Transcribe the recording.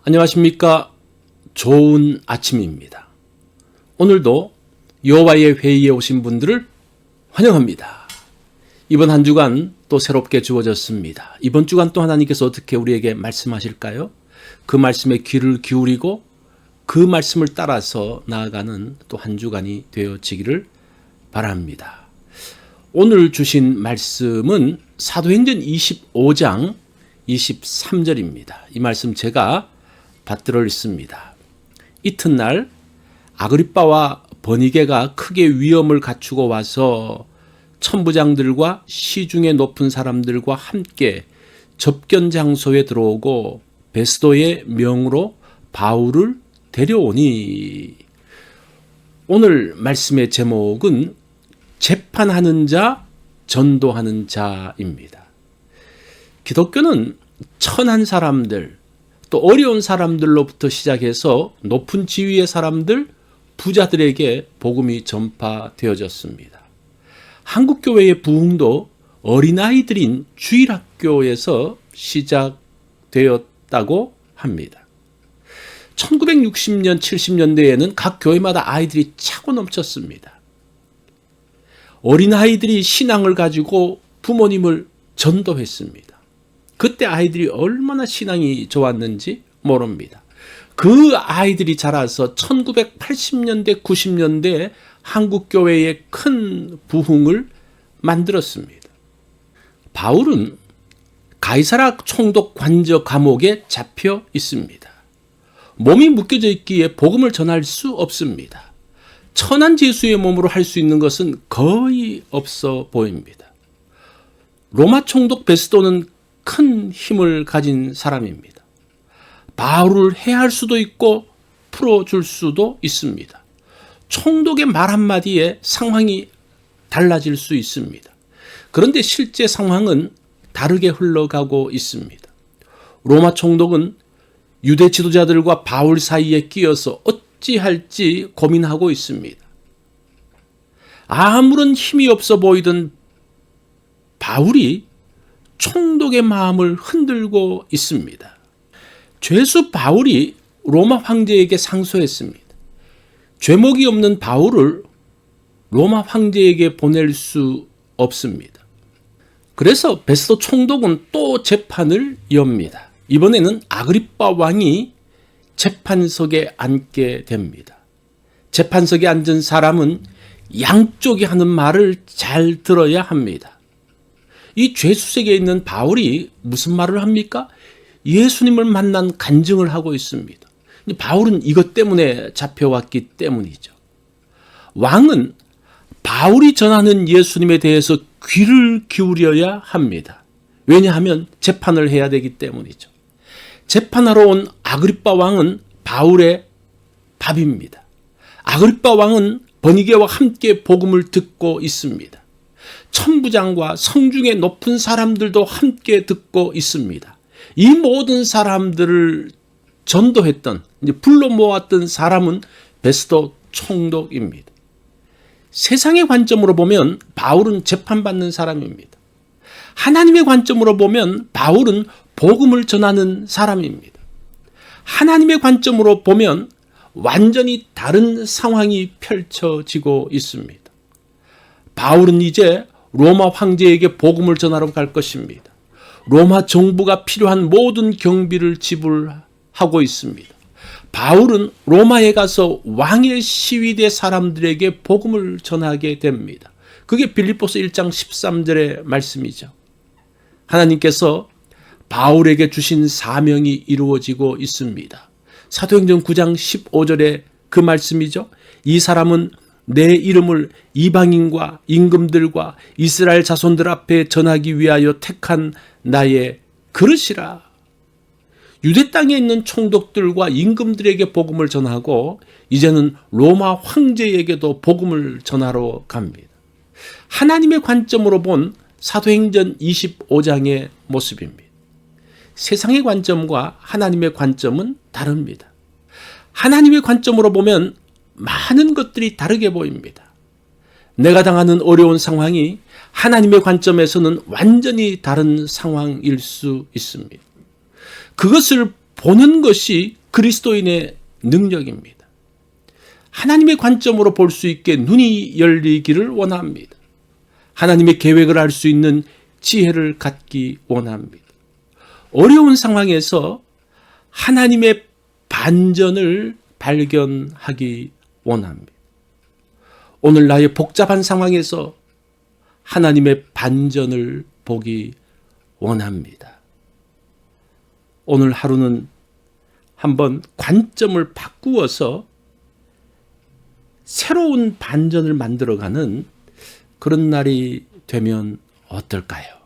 안녕하십니까. 좋은 아침입니다. 오늘도 여호와의 회의에 오신 분들을 환영합니다. 이번 한 주간 또 새롭게 주어졌습니다. 이번 주간 또 하나님께서 어떻게 우리에게 말씀하실까요? 그 말씀에 귀를 기울이고 그 말씀을 따라서 나아가는 또 한 주간이 되어지기를 바랍니다. 오늘 주신 말씀은 사도행전 25장 23절입니다. 이 말씀 제가 받들어 읽습니다. 이튿날 아그리빠와 버니게가 크게 위엄을 갖추고 와서 천부장들과 시중에 높은 사람들과 함께 접견 장소에 들어오고 베스도의 명으로 바울을 데려오니. 오늘 말씀의 제목은 재판하는 자, 전도하는 자입니다. 기독교는 천한 사람들, 또 어려운 사람들로부터 시작해서 높은 지위의 사람들, 부자들에게 복음이 전파되어졌습니다. 한국교회의 부흥도 어린아이들인 주일학교에서 시작되었다고 합니다. 1960년, 70년대에는 각 교회마다 아이들이 차고 넘쳤습니다. 어린아이들이 신앙을 가지고 부모님을 전도했습니다. 그때 아이들이 얼마나 신앙이 좋았는지 모릅니다. 그 아이들이 자라서 1980년대, 90년대 한국교회의 큰 부흥을 만들었습니다. 바울은 가이사라 총독 관저 감옥에 잡혀 있습니다. 몸이 묶여져 있기에 복음을 전할 수 없습니다. 천한 제수의 몸으로 할 수 있는 것은 거의 없어 보입니다. 로마 총독 베스도는 큰 힘을 가진 사람입니다. 바울을 해할 수도 있고 풀어줄 수도 있습니다. 총독의 말 한마디에 상황이 달라질 수 있습니다. 그런데 실제 상황은 다르게 흘러가고 있습니다. 로마 총독은 유대 지도자들과 바울 사이에 끼어서 어찌할지 고민하고 있습니다. 아무런 힘이 없어 보이던 바울이 총독의 마음을 흔들고 있습니다. 죄수 바울이 로마 황제에게 상소했습니다. 죄목이 없는 바울을 로마 황제에게 보낼 수 없습니다. 그래서 베스도 총독은 또 재판을 엽니다. 이번에는 아그리빠 왕이 재판석에 앉게 됩니다. 재판석에 앉은 사람은 양쪽이 하는 말을 잘 들어야 합니다. 이 죄수석에 있는 바울이 무슨 말을 합니까? 예수님을 만난 간증을 하고 있습니다. 바울은 이것 때문에 잡혀왔기 때문이죠. 왕은 바울이 전하는 예수님에 대해서 귀를 기울여야 합니다. 왜냐하면 재판을 해야 되기 때문이죠. 재판하러 온 아그리빠 왕은 바울의 밥입니다. 아그리빠 왕은 버니게와 함께 복음을 듣고 있습니다. 천부장과 성중에 높은 사람들도 함께 듣고 있습니다. 이 모든 사람들을 전도했던, 불러 모았던 사람은 베스도 총독입니다. 세상의 관점으로 보면 바울은 재판받는 사람입니다. 하나님의 관점으로 보면 바울은 복음을 전하는 사람입니다. 하나님의 관점으로 보면 완전히 다른 상황이 펼쳐지고 있습니다. 바울은 이제 로마 황제에게 복음을 전하러 갈 것입니다. 로마 정부가 필요한 모든 경비를 지불하고 있습니다. 바울은 로마에 가서 왕의 시위대 사람들에게 복음을 전하게 됩니다. 그게 빌립보서 1장 13절의 말씀이죠. 하나님께서 바울에게 주신 사명이 이루어지고 있습니다. 사도행전 9장 15절의 그 말씀이죠. 이 사람은 내 이름을 이방인과 임금들과 이스라엘 자손들 앞에 전하기 위하여 택한 나의 그릇이라. 유대 땅에 있는 총독들과 임금들에게 복음을 전하고 이제는 로마 황제에게도 복음을 전하러 갑니다. 하나님의 관점으로 본 사도행전 25장의 모습입니다. 세상의 관점과 하나님의 관점은 다릅니다. 하나님의 관점으로 보면 많은 것들이 다르게 보입니다. 내가 당하는 어려운 상황이 하나님의 관점에서는 완전히 다른 상황일 수 있습니다. 그것을 보는 것이 그리스도인의 능력입니다. 하나님의 관점으로 볼 수 있게 눈이 열리기를 원합니다. 하나님의 계획을 알 수 있는 지혜를 갖기 원합니다. 어려운 상황에서 하나님의 반전을 발견하기 원합니다. 오늘 나의 복잡한 상황에서 하나님의 반전을 보기 원합니다. 오늘 하루는 한번 관점을 바꾸어서 새로운 반전을 만들어가는 그런 날이 되면 어떨까요?